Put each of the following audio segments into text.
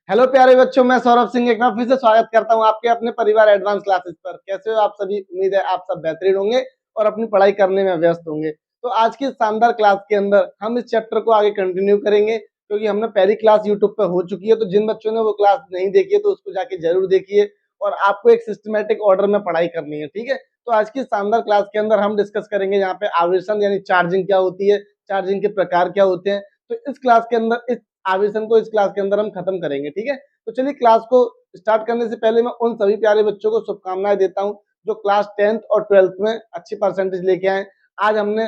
Hello प्यारे बच्चों, मैं सौरभ सिंह एक बार फिर से स्वागत करता हूं आपके अपने परिवार एडवांस क्लासेस पर। कैसे हो आप सभी? उम्मीद है आप सब बेहतरीन होंगे और अपनी पढ़ाई करने में व्यस्त होंगे। तो आज की शानदार क्लास के अंदर हम इस चैप्टर को आगे कंटिन्यू करेंगे, क्योंकि हमने पहली क्लास यूट्यूब पर हो चुकी है। तो जिन बच्चों ने वो क्लास नहीं देखी है तो उसको जाके जरूर देखिए और आपको एक सिस्टमेटिक ऑर्डर में पढ़ाई करनी है, ठीक है। तो आज की शानदार क्लास के अंदर हम डिस्कस करेंगे यहाँ पे आवेशन यानी चार्जिंग क्या होती है, चार्जिंग के प्रकार क्या होते हैं। तो इस क्लास के अंदर इस आवेशन को इस क्लास के अंदर हम खत्म करेंगे, ठीक है। तो चलिए क्लास को स्टार्ट करने से पहले मैं उन सभी प्यारे बच्चों को शुभकामनाएं देता हूं जो क्लास 10th और 12th में अच्छी परसेंटेज लेके आए। आज हमने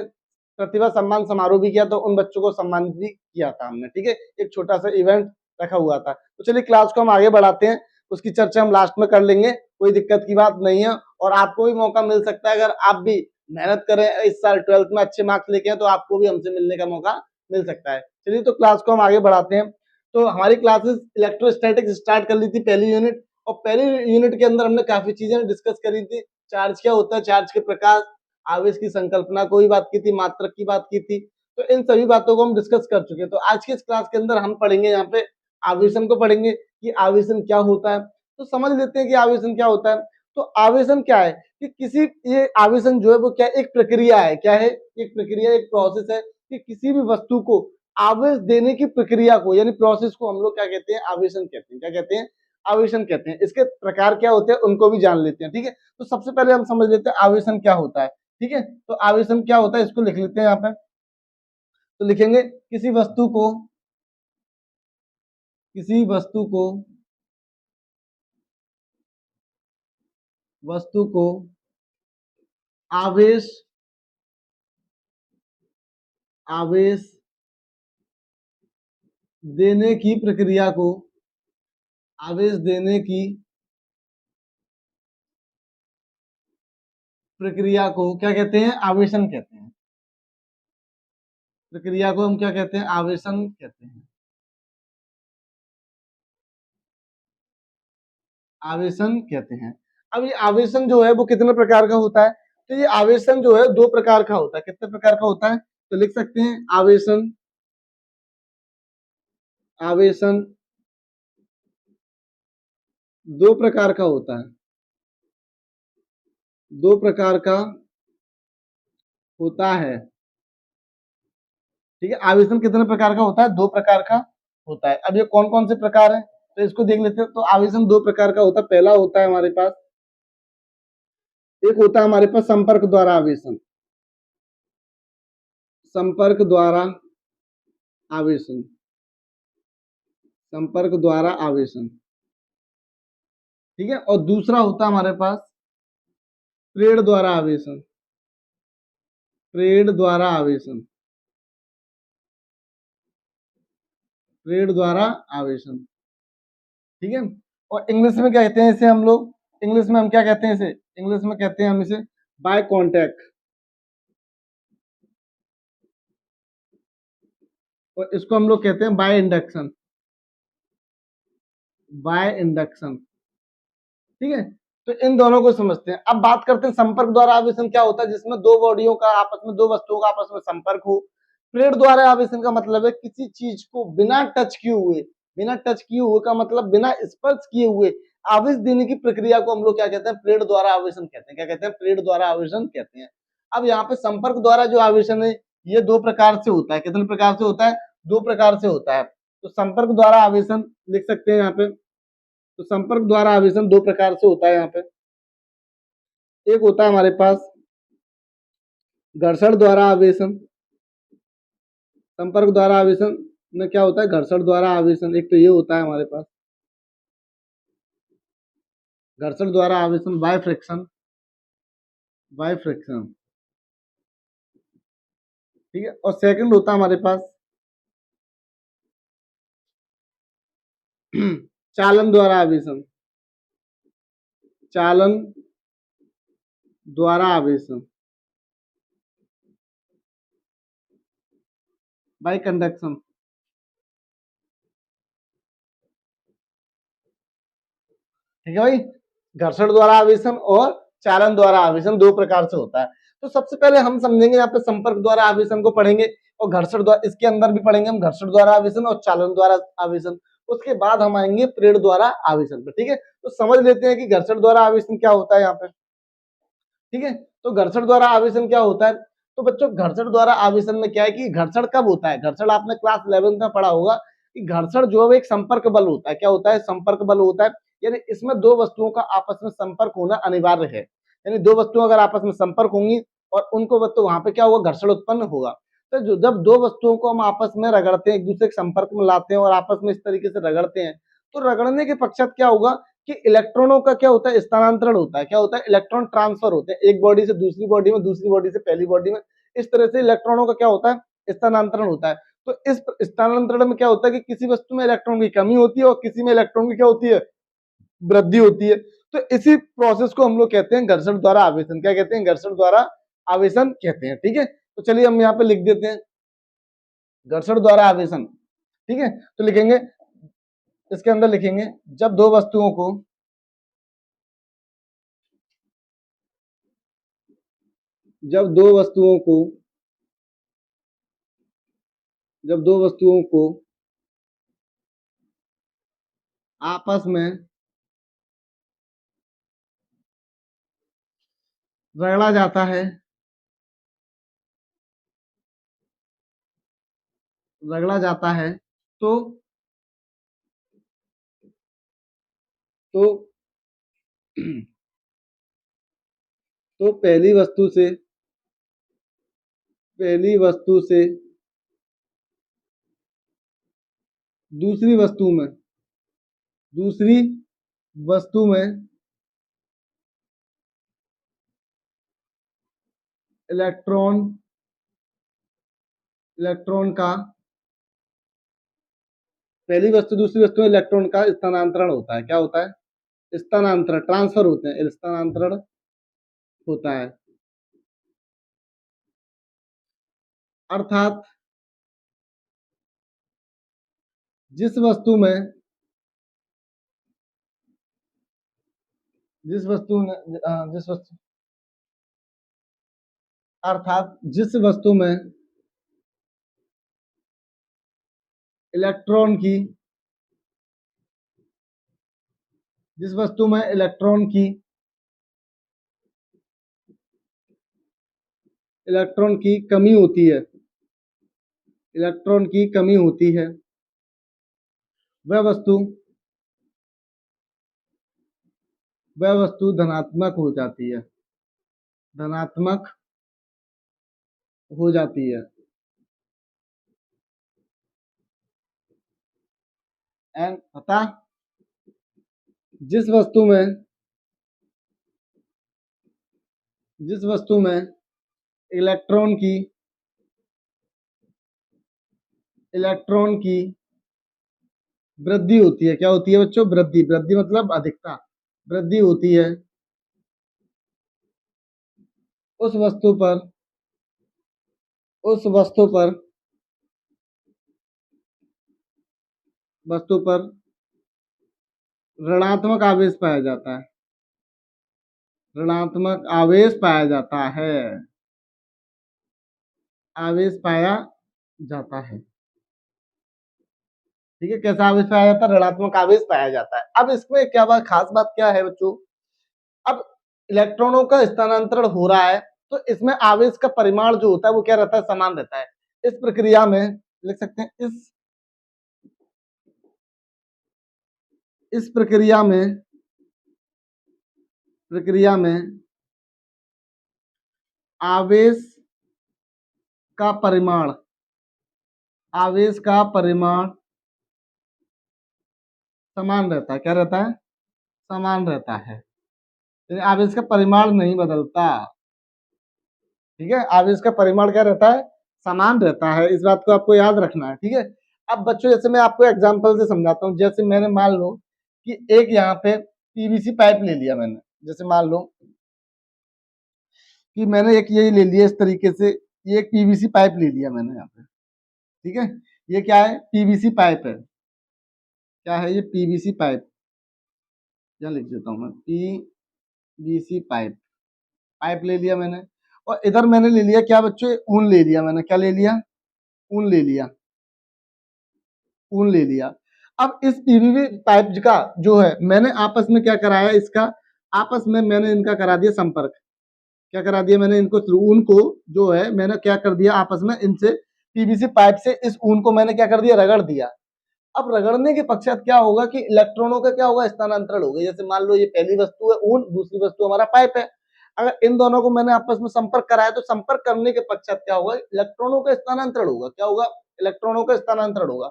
प्रतिभा सम्मान समारोह भी किया, तो उन बच्चों को सम्मानित भी किया था हमने, ठीक है। एक छोटा सा इवेंट रखा हुआ था। तो चलिए क्लास को हम आगे बढ़ाते हैं, उसकी चर्चा हम लास्ट में कर लेंगे, कोई दिक्कत की बात नहीं है। और आपको भी मौका मिल सकता है, अगर आप भी मेहनत करें इस साल 12th में अच्छे मार्क्स लेके आए तो आपको भी हमसे मिलने का मौका मिल सकता है। चलिए तो क्लास को हम आगे बढ़ाते हैं। तो हमारी क्लासेस इलेक्ट्रोस्टैटिक्स स्टार्ट कर ली थी पहली यूनिट, और पहली यूनिट के अंदर हमने काफी चीजें डिस्कस करी थी। चार्ज क्या होता है, चार्ज के प्रकार, आवेश की संकल्पना को भी बात की थी, मात्रक की बात की थी। तो इन सभी बातों को हम डिस्कस कर चुके हैं। तो आज के इस क्लास के अंदर हम पढ़ेंगे यहाँ पे आवेशन को पढ़ेंगे कि आवेशन क्या होता है। तो समझ लेते हैं कि आवेशन क्या होता है। तो आवेशन क्या है कि किसी, ये आवेशन जो है वो क्या, एक प्रक्रिया है। क्या है? एक प्रक्रिया, एक प्रोसेस है कि किसी भी वस्तु को आवेश देने की प्रक्रिया को यानी प्रोसेस को हम लोग क्या कहते हैं? आवेशन कहते हैं। क्या कहते हैं? आवेशन कहते हैं। इसके प्रकार क्या होते हैं उनको भी जान लेते हैं, ठीक है। तो सबसे पहले हम समझ लेते हैं आवेशन क्या होता है, ठीक है। तो आवेशन क्या होता है इसको लिख लेते हैं यहाँ पे। तो लिखेंगे किसी वस्तु को आवेश आवेश देने की प्रक्रिया को, आवेश देने की प्रक्रिया को क्या कहते हैं? आवेशन कहते हैं। प्रक्रिया को हम क्या कहते हैं? आवेशन कहते हैं। आवेशन कहते हैं। अब ये आवेशन जो है वो कितने प्रकार का होता है? तो ये आवेशन जो है दो प्रकार का होता है। कितने प्रकार का होता है? तो लिख सकते हैं आवेशन आवेशन दो प्रकार का होता है। दो प्रकार का होता है, ठीक है। आवेशन कितने प्रकार का होता है? दो प्रकार का होता है। अब ये कौन कौन से प्रकार है तो इसको देख लेते हैं। तो आवेशन दो प्रकार का होता है। पहला होता है हमारे पास, एक होता है हमारे पास संपर्क द्वारा आवेशन। संपर्क द्वारा आवेशन संपर्क द्वारा आवेशन, ठीक है। और दूसरा होता है हमारे पास प्रेरण द्वारा आवेशन। प्रेरण द्वारा आवेशन प्रेरण द्वारा आवेशन, ठीक है। और इंग्लिश में क्या कहते हैं इसे हम लोग? इंग्लिश में हम क्या कहते हैं इसे? इंग्लिश में कहते हैं हम इसे बाय कांटेक्ट, और इसको हम लोग कहते हैं बाय इंडक्शन। बाय इंडक्शन, ठीक है। तो इन दोनों को समझते हैं। अब बात करते हैं संपर्क द्वारा आवेशन क्या होता है, जिसमें दो बॉडियों का आपस में, दो वस्तुओं का आपस में संपर्क हो। प्रेरण द्वारा आवेशन का मतलब है किसी चीज को बिना टच किए हुए का मतलब बिना स्पर्श किए हुए आवेश देने की प्रक्रिया को हम लोग क्या कहते हैं? प्रेरण द्वारा आवेशन कहते हैं। क्या कहते हैं? प्रेरण द्वारा आवेशन कहते हैं। अब यहाँ पे संपर्क द्वारा जो आवेशन है ये दो प्रकार से होता है। कितने प्रकार से होता है? दो प्रकार से होता है। तो संपर्क द्वारा आवेशन लिख सकते हैं यहाँ पे। तो संपर्क द्वारा आवेशन दो प्रकार से होता है यहाँ पे। एक होता है हमारे पास घर्षण द्वारा आवेशन। संपर्क द्वारा आवेशन में क्या होता है? घर्षण द्वारा आवेशन। एक तो ये होता है हमारे पास घर्षण द्वारा आवेशन, बाय फ्रिक्शन, ठीक है। और सेकंड होता है हमारे पास चालन द्वारा आवेशन। चालन द्वारा आवेशन, बाय कंडक्शन, ठीक है भाई। घर्षण द्वारा आवेशन और चालन द्वारा आवेशन दो प्रकार से होता है। तो सबसे पहले हम समझेंगे यहाँ पे संपर्क द्वारा आवेशन को पढ़ेंगे, और घर्षण द्वारा, इसके अंदर भी पढ़ेंगे हम घर्षण द्वारा आवेशन और चालन द्वारा आवेशन। उसके बाद हम आएंगे प्रेरण द्वारा आवेशन पे। ठीक है, तो समझ लेते हैं कि घर्षण द्वारा आवेशन क्या होता है यहाँ पे। ठीक है, तो घर्षण द्वारा आवेशन क्या होता है। तो बच्चों घर्षण द्वारा आवेशन में क्या है कि घर्षण कब होता है। घर्षण आपने क्लास 11th में पढ़ा होगा कि घर्षण जो है एक संपर्क बल होता है। क्या होता है, संपर्क बल होता है। यानी इसमें दो वस्तुओं का आपस में संपर्क होना अनिवार्य है। यानी दो वस्तुएं अगर आपस में संपर्क होंगी और उनको तो वहां पे क्या होगा, घर्षण उत्पन्न होगा। तो जब दो वस्तुओं को हम आपस में रगड़ते हैं, एक दूसरे के संपर्क में लाते हैं और आपस में इस तरीके से रगड़ते हैं, तो रगड़ने के पश्चात क्या होगा कि इलेक्ट्रॉनों का क्या होता है, स्थानांतरण होता है। क्या होता है, इलेक्ट्रॉन ट्रांसफर होते हैं एक बॉडी से दूसरी बॉडी में, दूसरी बॉडी से पहली बॉडी में। इस तरह से इलेक्ट्रॉनों का क्या होता है, स्थानांतरण होता है। तो इस स्थानांतरण में क्या होता है कि किसी वस्तु में इलेक्ट्रॉन की कमी होती है और किसी में इलेक्ट्रॉन की क्या होती है, वृद्धि होती है। तो इसी प्रोसेस को हम लोग कहते हैं घर्षण द्वारा आवेशन। क्या कहते हैं, घर्षण द्वारा आवेशन कहते हैं। ठीक है, तो चलिए हम यहाँ पे लिख देते हैं घर्षण द्वारा आवेशन। ठीक है, तो लिखेंगे, इसके अंदर लिखेंगे जब दो वस्तुओं को, जब दो वस्तुओं को जब दो वस्तुओं को आपस में रगड़ा जाता है, रगड़ा जाता है, तो तो तो पहली वस्तु से दूसरी वस्तु में दूसरी वस्तु में इलेक्ट्रॉन इलेक्ट्रॉन का पहली वस्तु दूसरी वस्तु में इलेक्ट्रॉन का स्थानांतरण होता है। क्या होता है, स्थानांतरण, ट्रांसफर होते हैं, स्थानांतरण होता है। अर्थात जिस वस्तु में जिस वस्तु में जिस वस्तु अर्थात इलेक्ट्रॉन की जिस वस्तु में इलेक्ट्रॉन की कमी होती है, इलेक्ट्रॉन की कमी होती है, वह वस्तु धनात्मक हो जाती है, धनात्मक हो जाती है। एंड पता, जिस वस्तु में जिस वस्तु में इलेक्ट्रॉन की वृद्धि होती है। क्या होती है बच्चों, वृद्धि, वृद्धि मतलब अधिकता, वृद्धि होती है, उस वस्तु पर उस वस्तु पर ऋणात्मक आवेश पाया जाता है, ऋणात्मक आवेश पाया जाता है, आवेश पाया जाता है। ठीक है, कैसा आवेश पाया जाता है, ऋणात्मक आवेश पाया जाता है। अब इसमें क्या बात, खास बात क्या है बच्चों, अब इलेक्ट्रॉनों का स्थानांतरण हो रहा है तो इसमें आवेश का परिमाण जो होता है वो क्या रहता है, समान रहता है। इस प्रक्रिया में लिख सकते हैं, इस प्रक्रिया में आवेश का परिमाण समान रहता है। क्या रहता है, समान रहता है। यानी आवेश का परिमाण नहीं बदलता। ठीक है, आवेश का परिमाण क्या रहता है, समान रहता है। इस बात को आपको याद रखना है। ठीक है, अब बच्चों जैसे मैं आपको एग्जांपल से समझाता हूँ। जैसे मैंने मान लो कि एक यहाँ पे पीवीसी पाइप ले लिया मैंने, जैसे मान लो कि मैंने एक ये ले लिया इस तरीके से, ये एक पीवीसी पाइप ले लिया मैंने यहाँ पे। ठीक है, ये क्या है, पीवीसी पाइप है। क्या है ये, पीवीसी पाइप। क्या लिख देता हूँ मैं, पीवीसी पाइप, पाइप ले लिया मैंने। और इधर मैंने ले लिया क्या बच्चों, ऊन ले लिया मैंने। क्या ले लिया, ऊन ले लिया, ऊन ले लिया। अब इस पीवीसी पाइप का जो है मैंने आपस में क्या कराया, इसका आपस में मैंने इनका करा दिया संपर्क। क्या करा दिया मैंने इनको, ऊन को जो है मैंने क्या कर दिया आपस में इनसे, पीवीसी पाइप से इस ऊन को मैंने क्या कर दिया, रगड़ दिया। अब रगड़ने के पश्चात क्या होगा कि इलेक्ट्रॉनों का क्या होगा, स्थानांतरण होगा। जैसे मान लो ये पहली वस्तु है ऊन, दूसरी वस्तु हमारा पाइप है। अगर इन दोनों को मैंने आपस में संपर्क कराया तो संपर्क करने के पश्चात क्या होगा, इलेक्ट्रॉनों का स्थानांतरण होगा। क्या होगा, इलेक्ट्रॉनों का स्थानांतरण होगा।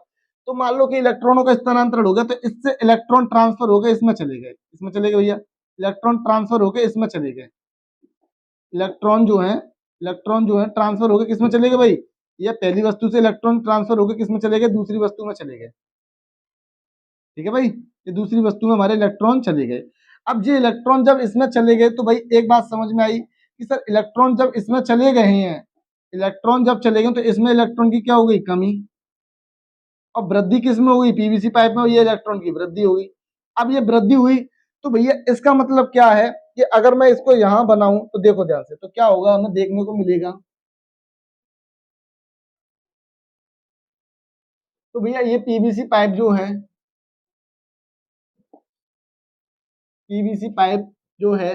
तो मान लो कि इलेक्ट्रॉनों का स्थानांतरण होगा तो इससे इलेक्ट्रॉन ट्रांसफर हो गए, इसमें चले गए, इसमें चले गए भैया, इलेक्ट्रॉन ट्रांसफर हो गए इसमें चले गए। इलेक्ट्रॉन जो है ट्रांसफर हो गए किसमें चले गए भाई, ये पहली वस्तु से इलेक्ट्रॉन ट्रांसफर हो गए किसमें चले गए, दूसरी वस्तु में चले गए। ठीक है भाई, ये दूसरी वस्तु में हमारे इलेक्ट्रॉन चले गए। अब ये इलेक्ट्रॉन जब इसमें चले गए तो भाई एक बात समझ में आई कि सर इलेक्ट्रॉन जब इसमें चले गए हैं, इलेक्ट्रॉन जब चले गए तो इसमें इलेक्ट्रॉन की क्या हो गई, कमी। और वृद्धि किसमें हुई, पीवीसी पाइप में, ये इलेक्ट्रॉन की वृद्धि होगी। अब ये वृद्धि हुई तो भैया इसका मतलब क्या है कि अगर मैं इसको यहां बनाऊं तो देखो ध्यान से, तो क्या होगा हमें देखने को मिलेगा। तो भैया ये पीवीसी पाइप जो है, पीवीसी पाइप जो है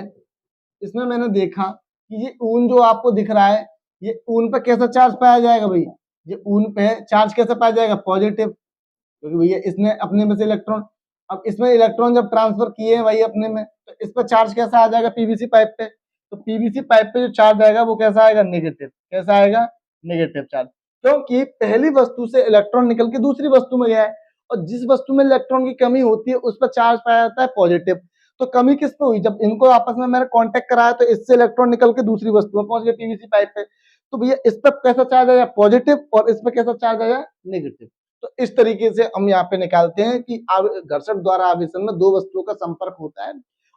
इसमें मैंने देखा कि ये ऊन जो आपको दिख रहा है, ये ऊन पे कैसा चार्ज पाया जाएगा भाई, ये ऊन पे चार्ज कैसा पाया जाएगा, पॉजिटिव। क्योंकि भैया इसने अपने में से इलेक्ट्रॉन, अब इसमें इलेक्ट्रॉन जब ट्रांसफर किए हैं भाई अपने में, तो इस पर चार्ज कैसा आ जाएगा पीवीसी पाइप पे, तो पीवीसी पाइप पे जो चार्ज आएगा वो कैसा आएगा, नेगेटिव। कैसा आएगा, नेगेटिव चार्ज। क्योंकि पहली वस्तु से इलेक्ट्रॉन निकल के दूसरी वस्तु में गया है, और जिस वस्तु में इलेक्ट्रॉन की कमी होती है उस पर चार्ज पाया जाता है पॉजिटिव। तो कमी किस पे हुई, जब इनको आपस में मैंने कांटेक्ट कराया तो इससे इलेक्ट्रॉन निकल के दूसरी वस्तु में पहुंच गए पीवीसी पाइप पे। तो भैया इस पर कैसा चार्ज आया, पॉजिटिव, और इस पर कैसा चार्ज आया, नेगेटिव। तो इस तरीके से हम यहाँ पे निकालते हैं कि घर्षण द्वारा आवेशन में दो वस्तुओं का संपर्क होता है,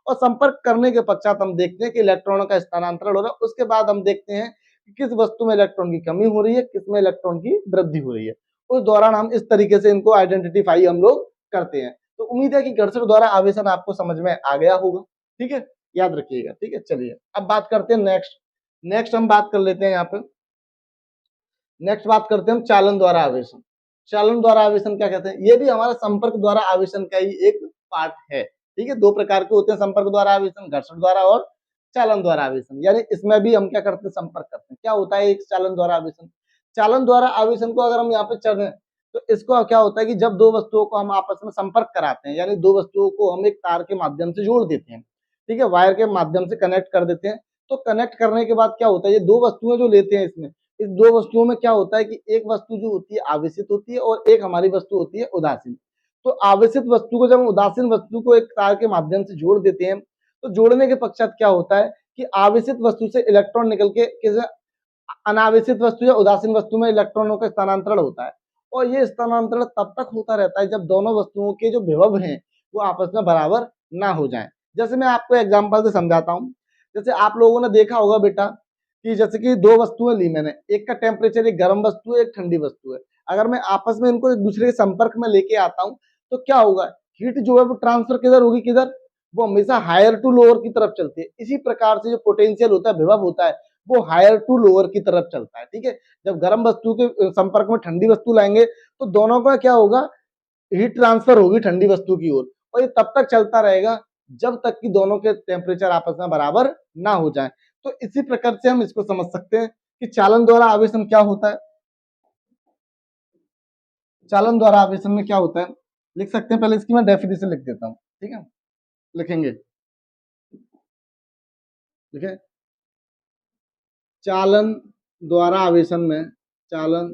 और संपर्क करने के पश्चात हम देखते हैं कि इलेक्ट्रॉनों का स्थानांतरण हो रहा है। उसके बाद हम देखते हैं कि किस वस्तु में इलेक्ट्रॉन की कमी हो रही है, किसमें इलेक्ट्रॉन की वृद्धि हो रही है। उस दौरान हम इस तरीके से इनको आइडेंटिफाई हम लोग करते हैं। तो उम्मीद है कि घर्षण द्वारा आवेशन आपको समझ में आ गया होगा। ठीक है, याद रखिएगा। ठीक है, चलिए अब बात करते हैं नेक्स्ट। नेक्स्ट हम बात कर लेते हैं यहाँ पे, नेक्स्ट बात करते हैं हम चालन द्वारा आवेशन। चालन द्वारा आवेशन क्या कहते हैं, ये भी हमारा संपर्क द्वारा आवेशन का ही एक पार्ट है। ठीक है, दो प्रकार के होते हैं संपर्क द्वारा आवेशन, घर्षण द्वारा और चालन द्वारा आवेशन। यानी इसमें भी हम क्या करते हैं, संपर्क करते हैं। क्या होता है एक चालन द्वारा आवेशन, चालन द्वारा आवेशन को अगर हम यहाँ पे चल रहे हैं तो इसको क्या होता है कि जब दो वस्तुओं को हम आपस में संपर्क कराते हैं, यानी दो वस्तुओं को हम एक तार के माध्यम से जोड़ देते हैं, ठीक है, वायर के माध्यम से कनेक्ट कर देते हैं। तो कनेक्ट करने के बाद क्या होता है, ये दो वस्तुएं जो लेते हैं इसमें, इस दो वस्तुओं में क्या होता है कि एक वस्तु जो होती है आवेशित होती है और एक हमारी वस्तु होती है उदासीन। तो आवेशित वस्तु को जब हम उदासीन वस्तु को एक तार के माध्यम से जोड़ देते हैं तो जोड़ने के पश्चात क्या होता है कि आवेशित वस्तु से इलेक्ट्रॉन निकल के किसी अनावेशित वस्तु या उदासीन वस्तु में इलेक्ट्रॉनों का स्थानांतरण होता है। और ये स्थानांतरण तब तक होता रहता है जब दोनों वस्तुओं के जो विभव हैं वो आपस में बराबर ना हो जाएं। जैसे मैं आपको एग्जांपल से समझाता हूँ। जैसे आप लोगों ने देखा होगा बेटा कि जैसे कि दो वस्तुएं ली मैंने, एक का टेम्परेचर, एक गर्म वस्तु है एक ठंडी वस्तु है। अगर मैं आपस में इनको एक दूसरे के संपर्क में लेके आता हूँ तो क्या होगा, हीट जो है वो ट्रांसफर किधर होगी, किधर, वो हमेशा हायर टू लोअर की तरफ चलती है। इसी प्रकार से जो पोटेंशियल होता है, विभव होता है, वो हायर टू लोअर की तरफ चलता है। ठीक है, जब गर्म वस्तु के संपर्क में ठंडी वस्तु लाएंगे तो दोनों का क्या होगा, हीट ट्रांसफर होगी ठंडी वस्तु की ओर, और ये तब तक चलता रहेगा जब तक कि दोनों के टेम्परेचर आपस में बराबर ना हो जाए। तो इसी प्रकार से हम इसको समझ सकते हैं कि चालन द्वारा आवेशन क्या होता है। चालन द्वारा आवेशन में क्या होता है लिख सकते हैं, पहले इसकी मैं डेफिनेशन लिख देता हूँ। ठीक है, लिखेंगे, ठीक, चालन द्वारा आवेशन में, चालन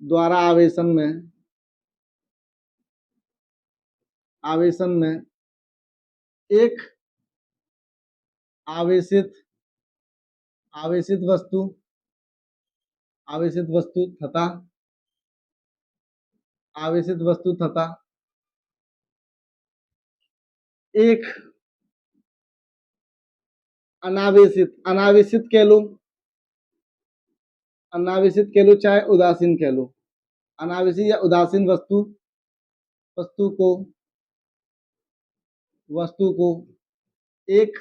द्वारा आवेशन में, आवेशन में एक आवेशित, आवेशित वस्तु, आवेशित वस्तु तथा, आवेशित वस्तु तथा एक अनावेशित, अनावेशित कह लो, अनावेशित कह लो चाहे उदासीन कह लो, अनावेशित या उदासीन वस्तु, वस्तु को, वस्तु को एक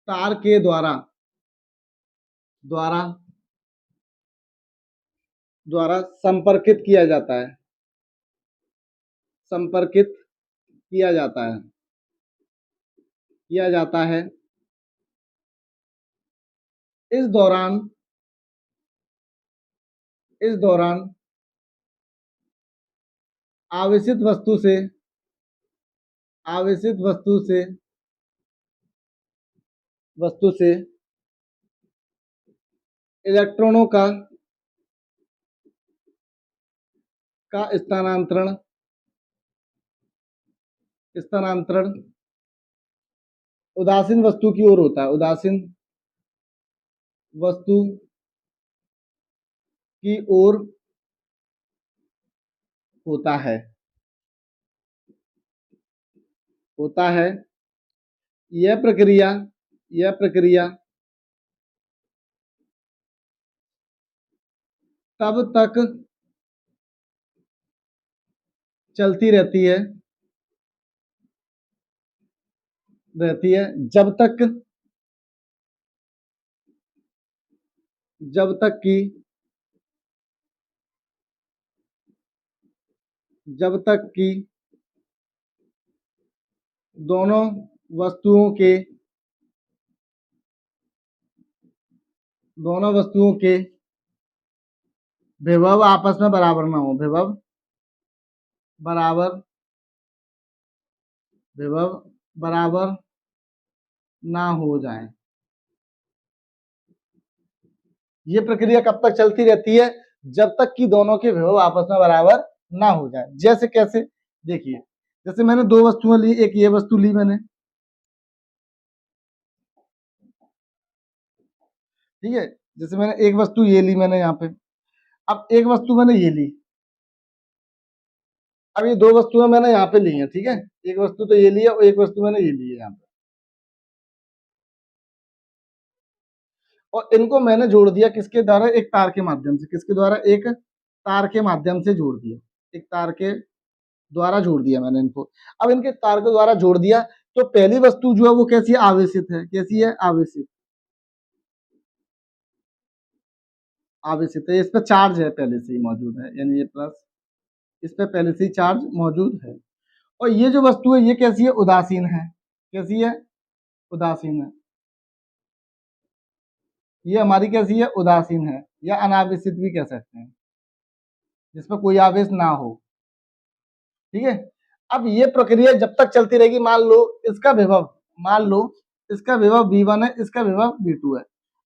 तार के द्वारा, द्वारा द्वारा संपर्कित किया जाता है, संपर्कित किया जाता है, किया जाता है। इस दौरान, इस दौरान आवेशित वस्तु से, आवेशित वस्तु से इलेक्ट्रॉनों का स्थानांतरण, स्थानांतरण उदासीन वस्तु की ओर होता है, उदासीन वस्तु की ओर होता है, होता है। यह प्रक्रिया, यह प्रक्रिया तब तक चलती रहती है, रहती है जब तक, जब तक कि, जब तक कि दोनों वस्तुओं के, दोनों वस्तुओं के विभव आपस में बराबर ना हो, विभव बराबर, विभव बराबर ना हो जाए। ये प्रक्रिया कब तक चलती रहती है? जब तक कि दोनों के विभव आपस में बराबर ना हो जाए। जैसे कैसे? देखिए, जैसे मैंने दो वस्तुएं ली, एक ये वस्तु ली मैंने, ठीक है। जैसे मैंने एक वस्तु ये ली मैंने यहाँ पे, अब एक वस्तु मैंने ये ली, अब ये दो वस्तुएं मैंने यहाँ पे ली हैं, ठीक है। एक वस्तु तो ये ली है और एक वस्तु मैंने ये ली है यहाँ पे, और इनको मैंने जोड़ दिया किसके द्वारा? एक तार के माध्यम से। किसके द्वारा? एक तार के माध्यम से जोड़ दिया, एक तार के द्वारा जोड़ दिया मैंने इनको। अब इनके तार के द्वारा जोड़ दिया तो पहली वस्तु जो है वो कैसी है? आवेशित है। कैसी है? आवेशित, आवेशित है। इस पर चार्ज है, पहले से ही मौजूद है, यानी ये प्लस, इस पे पहले से ही चार्ज मौजूद है। और ये जो वस्तु है ये कैसी है? उदासीन है। कैसी है? उदासीन है। ये हमारी कैसी है? उदासीन है, या अनावेशित भी कह सकते हैं, जिसमें कोई आवेश ना हो, ठीक है। अब ये प्रक्रिया जब तक चलती रहेगी, मान लो इसका विभव, मान लो इसका विभव V1 है, इसका विभव V2 है।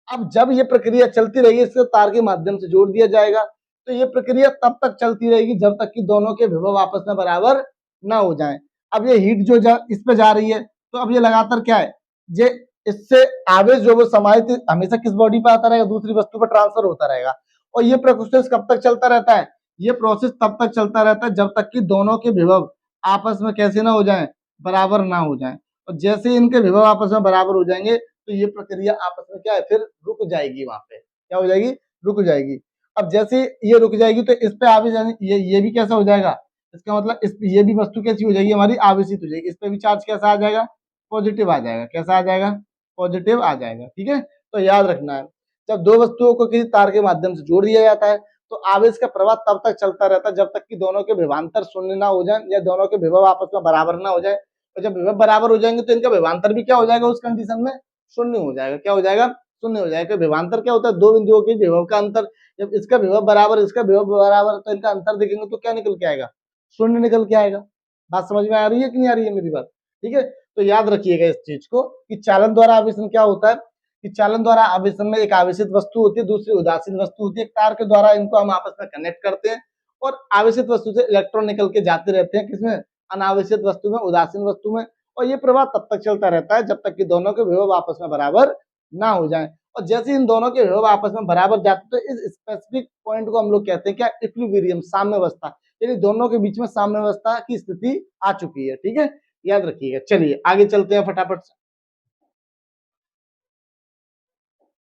अब जब ये प्रक्रिया चलती रहेगी, इसको तार के माध्यम से जोड़ दिया जाएगा, तो ये प्रक्रिया तब तक चलती रहेगी जब तक कि दोनों के विभव आपस में बराबर ना हो जाएं। अब ये हीट जो इस पे जा रही है, तो अब ये लगातार क्या है? ये इससे आवेश जो वो समाहित हमेशा किस बॉडी पे आता रहेगा? दूसरी वस्तु पर ट्रांसफर होता रहेगा। और ये प्रोसेस कब तक चलता रहता है? ये प्रोसेस तब तक चलता रहता है जब तक कि दोनों के विभव आपस में कैसे ना हो जाएं? बराबर ना हो जाएं। और जैसे ही इनके विभव आपस में बराबर हो जाएंगे, तो ये प्रक्रिया आपस में क्या है? फिर रुक जाएगी, वहां पे क्या हो जाएगी? रुक जाएगी। अब जैसे ये रुक जाएगी तो इस पे आवेश, ये भी कैसा हो जाएगा? इसका मतलब इस ये भी वस्तु कैसी हो जाएगी? हमारी आवेशित हो जाएगी। इस पे भी चार्ज कैसा आ जाएगा? पॉजिटिव आ जाएगा। कैसा आ जाएगा? पॉजिटिव आ जाएगा, ठीक है। तो याद रखना है, जब दो वस्तुओं को किसी तार के माध्यम से जोड़ दिया जाता है, तो आवेश का प्रवाह तब तक चलता रहता है जब तक कि दोनों के विभवांतर शून्य ना हो जाए, या दोनों के विभव आपस में बराबर ना हो जाए। और जब विभव बराबर हो जाएंगे तो इनका विभवांतर भी क्या हो जाएगा? उस कंडीशन में शून्य हो जाएगा। क्या हो जाएगा? शून्य हो जाएगा। विभवांतर क्या होता है? दो बिंदुओं के विभव का अंतर। जब इसका विभव बराबर, इसका विभव बराबर, तो इनका अंतर देखेंगे तो क्या निकल के आएगा? शून्य निकल के आएगा। बात समझ में आ रही है कि नहीं आ रही है मेरी बात? ठीक है। तो याद रखिएगा इस चीज को कि चालन द्वारा आवेशन क्या होता है, कि चालन द्वारा आवेशन में एक आवेशित वस्तु होती है, दूसरी उदासीन वस्तु होती है। तार के द्वारा इनको हम आपस में कनेक्ट करते हैं, और आवेशित वस्तु से इलेक्ट्रॉन निकल के जाते रहते हैं किसमें? अनावेशित वस्तु में, उदासीन वस्तु में। और ये प्रवाह तब तक चलता रहता है जब तक कि दोनों के विभव आपस में बराबर ना हो जाए। और जैसे इन दोनों के विभव आपस में बराबर जाते, तो इस स्पेसिफिक पॉइंट को हम लोग कहते हैं क्या? इक्विलिब्रियम, साम्यावस्था। यानी दोनों के बीच में साम्यावस्था की स्थिति आ चुकी है, ठीक है। याद रखिएगा। चलिए आगे चलते हैं फटाफट से।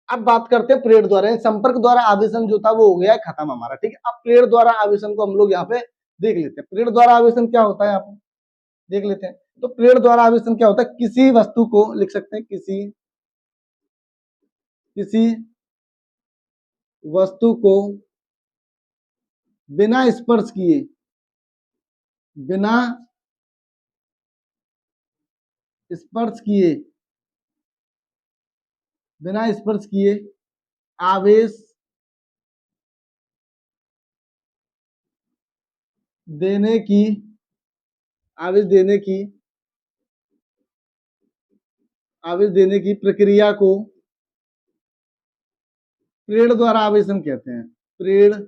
अब बात करते हैं प्रेर द्वारा, संपर्क द्वारा आवेशन जो था वो हो गया खत्म हमारा, ठीक है। अब प्रेर द्वारा आवेशन को हम लोग यहाँ पे देख लेते हैं। प्रेर द्वारा आवेशन क्या होता है यहाँ पे देख लेते हैं। तो प्रेर द्वारा आवेशन क्या होता है? किसी वस्तु को लिख सकते हैं, किसी, किसी वस्तु को बिना स्पर्श किए, बिना स्पर्श किए, बिना स्पर्श किए आवेश देने की, आवेश देने की, आवेश देने की प्रक्रिया को प्रेरण द्वारा आवेशन कहते हैं। प्रेरण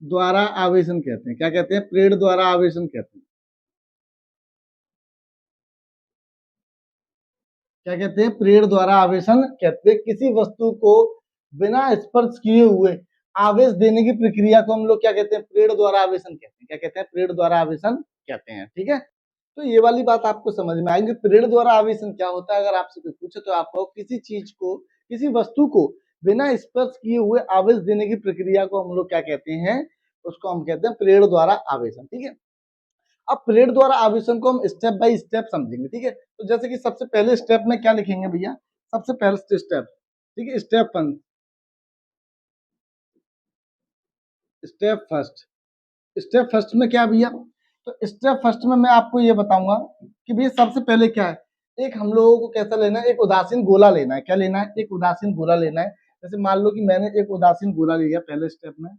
द्वारा आवेशन कहते हैं। क्या कहते हैं? प्रेरण द्वारा आवेशन कहते हैं। क्या कहते हैं? प्रेरण द्वारा आवेशन कहते हैं। किसी वस्तु को बिना स्पर्श किए हुए आवेश देने की प्रक्रिया को हम लोग क्या कहते हैं? प्रेरण द्वारा आवेशन कहते हैं। क्या कहते हैं? प्रेरण द्वारा आवेशन कहते हैं। ठीक है, तो ये वाली बात आपको समझ में आएगी। प्रेरण द्वारा आवेशन क्या होता है? अगर आपसे कोई पूछे तो आप कहो किसी चीज को, किसी वस्तु को बिना स्पर्श किए हुए आवेश देने की प्रक्रिया को हम लोग क्या कहते हैं? उसको हम कहते हैं प्रेरण द्वारा आवेशन। ठीक है, अब प्रेरण द्वारा आवेशन को हम स्टेप बाय स्टेप समझेंगे। ठीक है, तो जैसे कि सबसे पहले स्टेप में क्या लिखेंगे भैया? सबसे पहले स्टेप, ठीक है, स्टेप फर्स्ट में क्या भैया? तो स्टेप फर्स्ट में मैं आपको ये बताऊंगा कि भैया सबसे पहले क्या है, एक हम लोगों को कैसा लेना है? एक उदासीन गोला लेना है। क्या लेना है? एक उदासीन गोला लेना है। जैसे मान लो कि मैंने एक उदासीन गोला लिया पहले स्टेप में,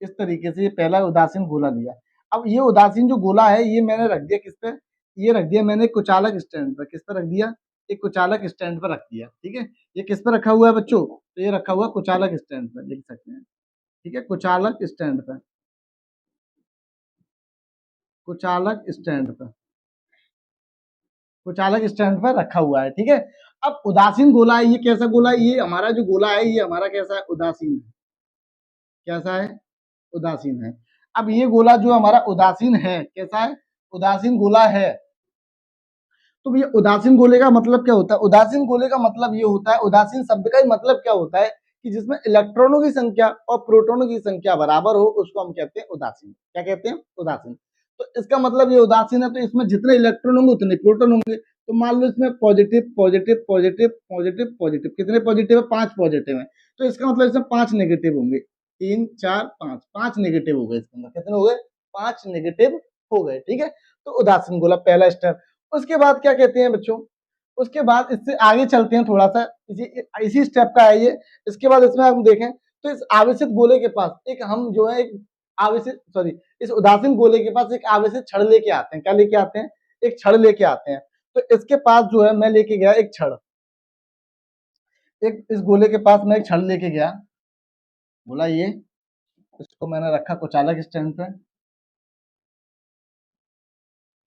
इस तरीके से ये पहला उदासीन गोला लिया। अब ये उदासीन जो गोला है ये मैंने रख दिया किस पे? ये रख दिया मैंने कुचालक स्टैंड पर। किस पर रख दिया? एक कुचालक स्टैंड पर रख दिया। ठीक है, ये किस पर रखा हुआ है बच्चों? तो ये रखा हुआ कुचालक स्टैंड पर, लिख सकते हैं। ठीक है, कुचालक स्टैंड पर, कुचालक स्टैंड पर, कुचालक स्टैंड पर रखा हुआ है। ठीक है, अब उदासीन गोला है, ये कैसा गोला है? ये हमारा जो गोला है ये हमारा कैसा है? उदासीन है। कैसा है? उदासीन है। अब ये गोला जो हमारा उदासीन है, कैसा है? उदासीन गोला है। तो भैया उदासीन गोले का मतलब क्या होता है? उदासीन गोले का मतलब ये होता है, उदासीन शब्द का ही मतलब क्या होता है कि जिसमें इलेक्ट्रॉनों की संख्या और प्रोटोनों की संख्या बराबर हो, उसको हम कहते हैं उदासीन। क्या कहते हैं? उदासीन। तो इसका मतलब ये उदासीन है, तो इसमें जितने इलेक्ट्रॉन होंगे उतने प्रोटोन होंगे। तो मान लो इसमें positive positive positive positive positive, कितने पॉजिटिव है? 5 पॉजिटिव है। तो इसका मतलब इसमें 5 नेगेटिव होंगे। 3 4 5, 5 नेगेटिव हो गए इसके अंदर। कितने हो गए? 5 नेगेटिव हो गए। ठीक है, तो उदासीन गोला पहला स्टेप। उसके बाद क्या कहते हैं बच्चों? उसके बाद इससे आगे चलते हैं थोड़ा सा, इसी स्टेप का है ये। इसके बाद इसमें हम देखें तो इस आवेशित गोले के पास एक हम जो है एक आवेशित सॉरी इस उदासीन गोले के पास एक आवेशित छड़ लेके आते हैं। क्या लेके आते हैं? एक छड़ लेके आते हैं। तो इसके पास जो है मैं लेके गया एक छड़, एक इस गोले के पास मैं एक छड़ लेके गया। बोला ये, इसको मैंने रखा कुचालक स्टैंड पे।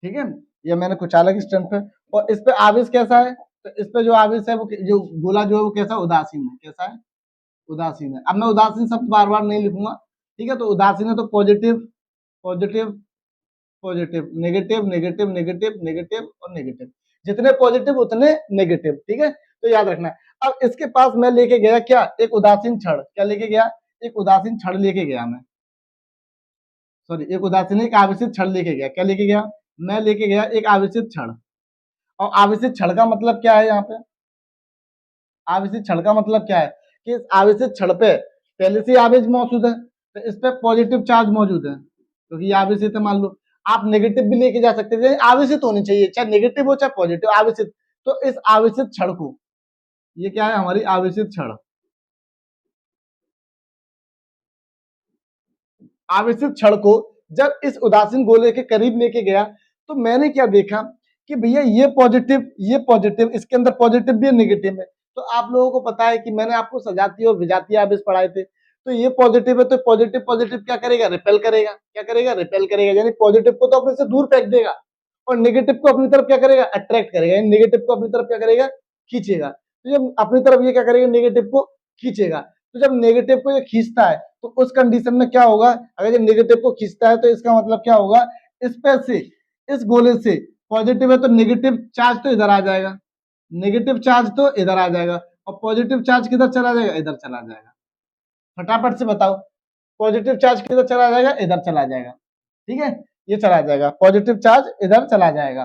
ठीक है, ये मैंने कुचालक स्टैंड पे, और इस पे आवेश कैसा है? तो इस पे जो आवेश है वो जो गोला जो है वो कैसा? उदासीन है। कैसा है? उदासीन है। अब मैं उदासीन शब्द बार बार नहीं लिखूंगा। ठीक है, तो उदासीन है तो positive positive positive, negative negative negative negative और नेगेटिव, जितने पॉजिटिव उतने नेगेटिव। ठीक है, तो याद रखना है। अब इसके पास मैं लेके गया क्या? एक उदासीन छड़। क्या लेके गया? एक उदासीन छड़ लेके गया मैं, सॉरी एक उदासीन एक आवेशित छड़ लेके गया। क्या लेके गया? मैं लेके गया एक आवेशित छड़। और आवेशित छड़ का मतलब क्या है? यहाँ पे आवेशित छड़ का मतलब क्या है कि इस आवेशित छड़ पे पहले से आवेश मौजूद है, तो इस पे पॉजिटिव चार्ज मौजूद है क्योंकि ये आवेशित है। मान लो आप नेगेटिव भी लेके जा सकते थे, आवेशित होनी चाहिए, चाहे नेगेटिव हो चाहे पॉजिटिव, आवेशित। तो इस आवेशित छड़ को, ये क्या है? हमारी आवेशित छड़। आवेशित छड़ को जब इस उदासीन गोले के करीब लेके गया तो मैंने क्या देखा कि भैया ये पॉजिटिव, ये पॉजिटिव, इसके अंदर पॉजिटिव भी है नेगेटिव है। तो आप लोगों को पता है कि मैंने आपको सजातीय और विजातीय आवेश पढ़ाए थे। तो ये पॉजिटिव है तो पॉजिटिव पॉजिटिव क्या करेगा? रिपेल करेगा। क्या करेगा? रिपेल करेगा, यानी पॉजिटिव को तो अपने से दूर फेंक देगा और नेगेटिव को अपनी तरफ क्या करेगा? अट्रैक्ट करेगा, यानी नेगेटिव को अपनी तरफ क्या करेगा? खींचेगा। तो जब अपनी तरफ ये क्या करेगा? नेगेटिव को खींचेगा। तो जब नेगेटिव को ये खींचता है तो उस कंडीशन में क्या होगा? अगर ये नेगेटिव को खींचता है तो इसका मतलब क्या होगा? इस पे से, इस गोले से पॉजिटिव है तो नेगेटिव चार्ज तो इधर आ जाएगा, नेगेटिव चार्ज तो इधर आ जाएगा, और पॉजिटिव चार्ज किधर चला जाएगा? इधर चला जाएगा। फटाफट से बताओ, पॉजिटिव चार्ज किधर चला जाएगा? इधर चला जाएगा। ठीक है, ये चला जाएगा, पॉजिटिव चार्ज इधर चला जाएगा।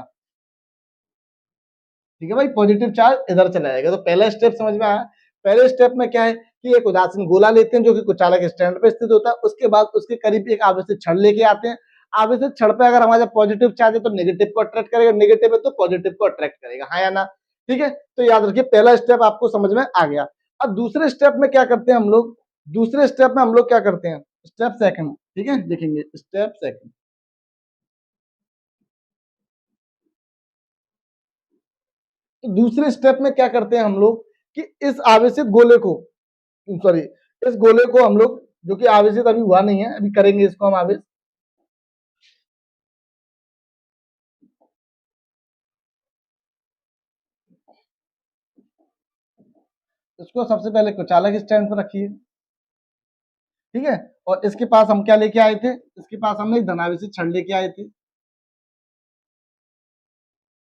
ठीक है भाई, पॉजिटिव चार्ज इधर चला जाएगा। तो पहला स्टेप समझ में आया। पहले स्टेप में क्या है कि एक उदासीन गोला लेते हैं जो कि कुचालक स्टैंड पे स्थित होता है, उसके बाद उसके करीब एक आवेशित छड़ लेके आते हैं। आवेशित छड़ पे अगर हमारे पॉजिटिव चार्ज है तो नेगेटिव को अट्रैक्ट करेगा, नेगेटिव है तो पॉजिटिव को अट्रैक्ट करेगा, हाँ या ना? ठीक है, तो याद रखिए पहला स्टेप आपको समझ में आ गया। अब दूसरे स्टेप में क्या करते हैं हम लोग, दूसरे स्टेप में हम लोग क्या करते हैं, स्टेप सेकंड, ठीक है, देखेंगे स्टेप सेकंड। तो दूसरे स्टेप में क्या करते हैं हम लोग कि इस आवेशित गोले को, सॉरी, इस गोले को हम लोग, जो कि आवेशित अभी हुआ नहीं है, अभी करेंगे इसको हम आवेश, इसको सबसे पहले कुचालक स्टैंड पर रखिए, ठीक है, और इसके पास हम क्या लेके आए थे, इसके पास हमने एक धनावेशित छड़ लेके आए थे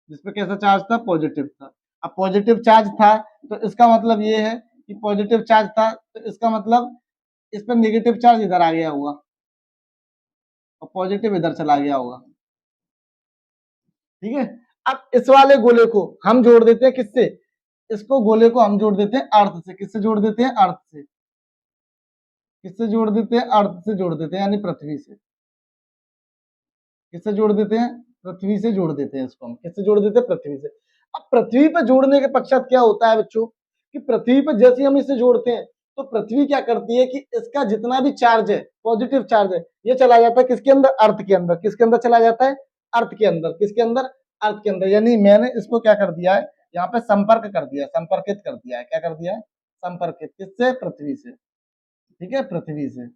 जिसपे कैसा चार्ज था, पॉजिटिव था। अब पॉजिटिव चार्ज था तो इसका मतलब ये है कि पॉजिटिव चार्ज था तो इसका मतलब इस पर नेगेटिव चार्ज इधर आ गया होगा और पॉजिटिव इधर चला गया होगा, ठीक है। अब इस वाले गोले को हम जोड़ देते हैं किससे, इसको गोले को हम जोड़ देते हैं अर्थ से, किससे जोड़ देते हैं, अर्थ से, किससे जोड़ देते हैं, अर्थ से जोड़ देते हैं, यानी पृथ्वी से, किससे जोड़ देते हैं, पृथ्वी से जोड़ देते हैं, इसको हम किससे जोड़ देते हैं, पृथ्वी से। अब पृथ्वी पर जोड़ने के पश्चात क्या होता है बच्चों कि पृथ्वी पर जैसे हम इसे जोड़ते हैं तो पृथ्वी क्या करती है कि इसका जितना भी चार्ज है, पॉजिटिव चार्ज है, ये चला जाता है किसके अंदर, अर्थ के अंदर, किसके अंदर चला जाता है, अर्थ के अंदर, किसके अंदर, अर्थ के अंदर। यानी मैंने इसको क्या कर दिया है, यहाँ पे संपर्क कर दिया, संपर्कित कर दिया है, क्या कर दिया है, संपर्कित, किससे, पृथ्वी से, ठीक है, पृथ्वी से,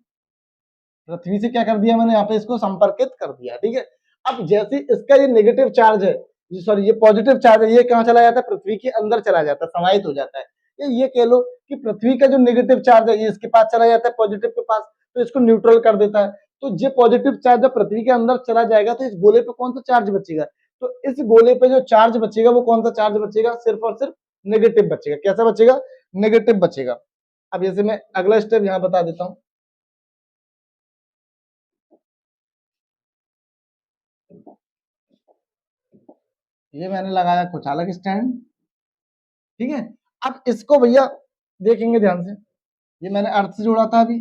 पृथ्वी से क्या कर दिया मैंने, यहाँ पे इसको संपर्कित कर दिया, ठीक है। अब जैसे इसका ये नेगेटिव चार्ज है, सॉरी ये पॉजिटिव चार्ज है, ये कहाँ चला जाता है, पृथ्वी के अंदर चला जाता है, समाहित हो जाता है। ये कह लो कि पृथ्वी का जो नेगेटिव चार्ज है ये इसके पास चला जाता है, पॉजिटिव के पास, तो इसको न्यूट्रल कर देता है। तो ये पॉजिटिव चार्ज जब पृथ्वी के अंदर चला जाएगा तो इस गोले पे कौन सा चार्ज बचेगा, तो इस गोले पे जो चार्ज बचेगा वो कौन सा चार्ज बचेगा, सिर्फ और सिर्फ नेगेटिव बचेगा। कैसा बचेगा, नेगेटिव बचेगा। अब जैसे मैं अगला स्टेप यहाँ बता देता हूँ, ये मैंने लगाया कुचालक स्टैंड, ठीक है। अब इसको भैया देखेंगे ध्यान से, ये मैंने अर्थ से जोड़ा था, अभी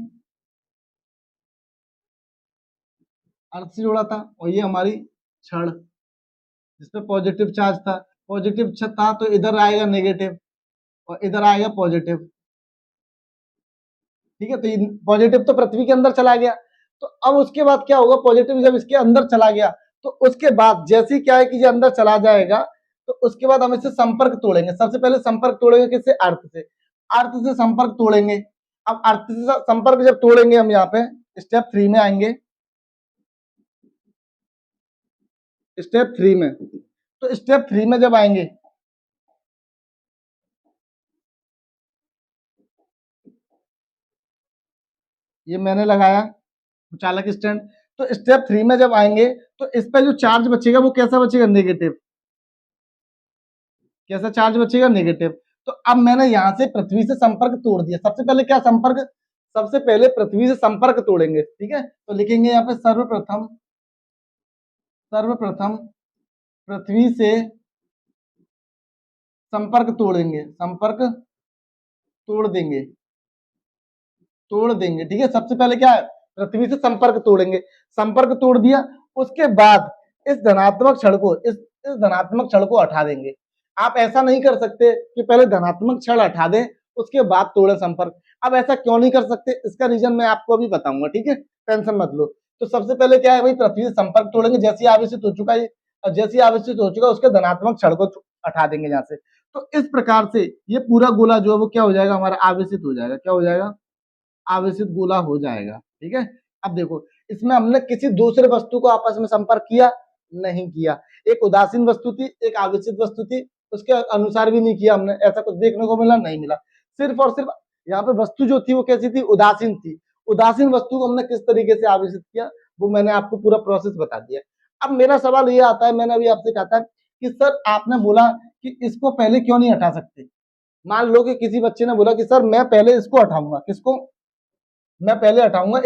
अर्थ से जोड़ा था, और ये हमारी छड़ जिसपे पॉजिटिव चार्ज था, पॉजिटिव था तो इधर आएगा नेगेटिव और इधर आएगा पॉजिटिव, ठीक है। तो पॉजिटिव तो पृथ्वी के अंदर चला गया, तो अब उसके बाद क्या होगा, पॉजिटिव जब इसके अंदर चला गया तो उसके बाद जैसे क्या है कि ये अंदर चला जाएगा तो उसके बाद हम इससे संपर्क तोड़ेंगे। सबसे पहले संपर्क तोड़ेंगे किससे, अर्थ से, अर्थ से संपर्क तोड़ेंगे। अब अर्थ से संपर्क जब तोड़ेंगे हम यहाँ पे स्टेप 3 में आएंगे, स्टेप 3 में, तो स्टेप 3 में जब आएंगे, ये मैंने लगाया चालक स्टैंड, तो स्टेप 3 में जब आएंगे तो इस पे जो चार्ज बचेगा वो कैसा बचेगा, नेगेटिव, कैसा चार्ज बचेगा, नेगेटिव। तो अब मैंने यहां से पृथ्वी से संपर्क तोड़ दिया। सबसे पहले क्या संपर्क, सबसे पहले पृथ्वी से संपर्क तोड़ेंगे, ठीक है। तो लिखेंगे यहाँ पे सर्वप्रथम, सर्वप्रथम पृथ्वी से संपर्क तोड़ेंगे, संपर्क तोड़ देंगे, तोड़ देंगे, ठीक है। सबसे पहले क्या है, पृथ्वी से संपर्क तोड़ेंगे, संपर्क तोड़ दिया, उसके बाद इस धनात्मक छड़ को, इस धनात्मक छड़ को हटा देंगे। आप ऐसा नहीं कर सकते कि पहले धनात्मक छड़ हटा दें उसके बाद तोड़े संपर्क। अब ऐसा क्यों नहीं कर सकते, इसका रीजन मैं आपको अभी बताऊंगा, ठीक है, टेंशन मत लो। तो सबसे पहले क्या है भाई, पृथ्वी से संपर्क तोड़ेंगे, जैसे आवेशित हो चुका है, जैसे आवेशित हो चुका है उसके धनात्मक छड़ को हटा देंगे यहाँ से। तो इस प्रकार से ये पूरा गोला जो है वो क्या हो जाएगा, हमारा आवेशित हो जाएगा, क्या हो जाएगा, आवेशित गोला हो जाएगा, ठीक है। अब देखो इसमें हमने किसी दूसरे वस्तु को आपस में संपर्क किया, नहीं किया। एक उदासीन वस्तु थी, एक आवेशित वस्तु थी, उसके अनुसार भी नहीं किया हमने, ऐसा कुछ देखने को मिला, नहीं मिला। सिर्फ और सिर्फ यहाँ पे वस्तु जो थी वो कैसी थी, उदासीन थी। उदासीन वस्तु को हमने किस तरीके से आवेशित किया वो मैंने आपको पूरा प्रोसेस बता दिया। अब मेरा सवाल ये आता है, मैंने अभी आपसे कहा था कि सर आपने बोला कि इसको पहले क्यों नहीं हटा सकते। मान लो कि किसी बच्चे ने बोला कि सर मैं पहले इसको हटाऊंगा, किसको, मैं पहले हटाऊंगा,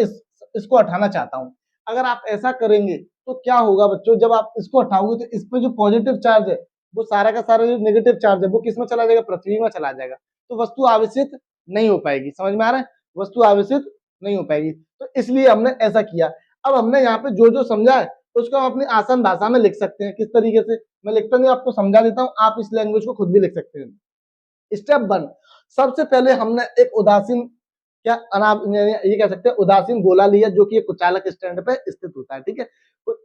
इसको हटाना चाहता हूं। अगर आप ऐसा करेंगे तो क्या होगा बच्चों, जब आप इसको हटाओगे तो इस पे जो पॉजिटिव चार्ज है वो सारा का सारा जो नेगेटिव चार्ज है वो किस में चला जाएगा, पृथ्वी में चला जाएगा, तो वस्तु आवेशित नहीं हो पाएगी। समझ में आ रहा है? वस्तु आवेशित नहीं हो पाएगी। तो इसलिए हमने ऐसा किया। अब हमने यहाँ पे जो जो समझा है उसको हम अपनी आसान भाषा में लिख सकते हैं। किस तरीके से? मैं लिखता नहीं, आपको समझा देता हूँ, आप इस लैंग्वेज को खुद भी लिख सकते हैं। स्टेप 1, सबसे पहले हमने एक उदासीन, क्या अनाप ये कह सकते हैं उदासीन गोला लिया, जो कि एक कुचालक स्टैंड पे स्थित होता है। ठीक है,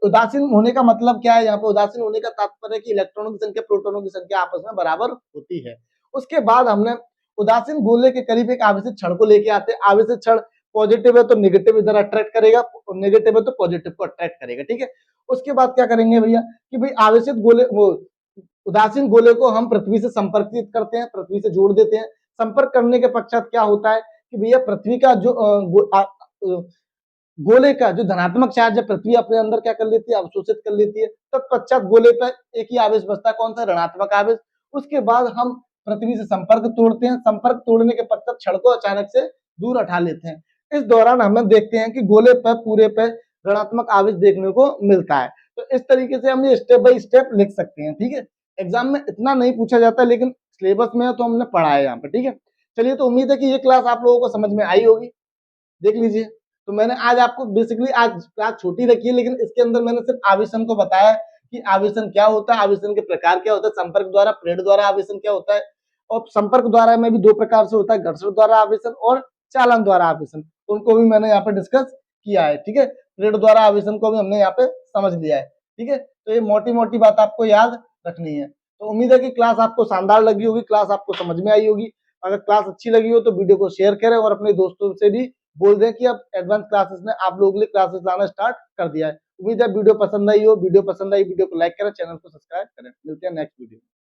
उदासीन होने का मतलब क्या है? यहाँ पे उदासीन होने का तात्पर्य कि इलेक्ट्रॉनों की संख्या प्रोटॉनों की संख्या आपस में बराबर होती है। उसके बाद हमने उदासीन गोले के करीब एक आवेशित छड़ को लेके आते हैं। आवेशित छड़ पॉजिटिव है तो नेगेटिव इधर अट्रैक्ट करेगा, नेगेटिव है तो पॉजिटिव को अट्रैक्ट करेगा। ठीक है, उसके बाद क्या करेंगे भैया कि भाई आवेशित गोले वो उदासीन गोले को हम पृथ्वी से संपर्कित करते हैं, पृथ्वी से जोड़ देते हैं। संपर्क करने के पश्चात क्या होता है कि भैया पृथ्वी का जो गोले का जो धनात्मक चार्ज है पृथ्वी अपने अंदर क्या कर लेती है? अवशोषित कर लेती है। तत्पश्चात गोले पर एक ही आवेश बचता है, कौन सा? ऋणात्मक आवेश। उसके बाद हम पृथ्वी से संपर्क तोड़ते हैं। संपर्क तोड़ने के पश्चात छड़ को अचानक से दूर हटा लेते हैं। इस दौरान हमें देखते हैं कि गोले पर पूरे पर ऋणात्मक आवेश देखने को मिलता है। तो इस तरीके से हम ये स्टेप बाय स्टेप लिख सकते हैं। ठीक है, एग्जाम में इतना नहीं पूछा जाता, लेकिन सिलेबस में है तो हमने पढ़ा है यहाँ पे। ठीक है, चलिए, तो उम्मीद है कि ये क्लास आप लोगों को समझ में आई होगी। देख लीजिए, तो मैंने आज आपको बेसिकली आज क्लास छोटी रखी है, लेकिन इसके अंदर मैंने सिर्फ आवेशन को बताया कि आवेशन क्या होता है, आवेशन के प्रकार क्या होता है, संपर्क द्वारा, प्रेरण द्वारा आवेशन क्या होता है, और संपर्क द्वारा में भी दो प्रकार से होता है, घर्षण द्वारा आवेशन और चालन द्वारा आवेशन। उनको भी मैंने यहाँ पे डिस्कस किया है। ठीक है, प्रेरण द्वारा आवेशन को भी हमने यहाँ पे समझ लिया है। ठीक है, तो ये मोटी मोटी बात आपको याद रखनी है। तो उम्मीद है कि क्लास आपको शानदार लगी होगी, क्लास आपको समझ में आई होगी। अगर क्लास अच्छी लगी हो तो वीडियो को शेयर करें और अपने दोस्तों से भी बोल दें कि अब एडवांस क्लासेस ने आप लोगों के लिए क्लासेस लाना स्टार्ट कर दिया है। उम्मीद है वीडियो पसंद आई हो। वीडियो पसंद आई, वीडियो को लाइक करें, चैनल को सब्सक्राइब करें। मिलते हैं नेक्स्ट वीडियो में।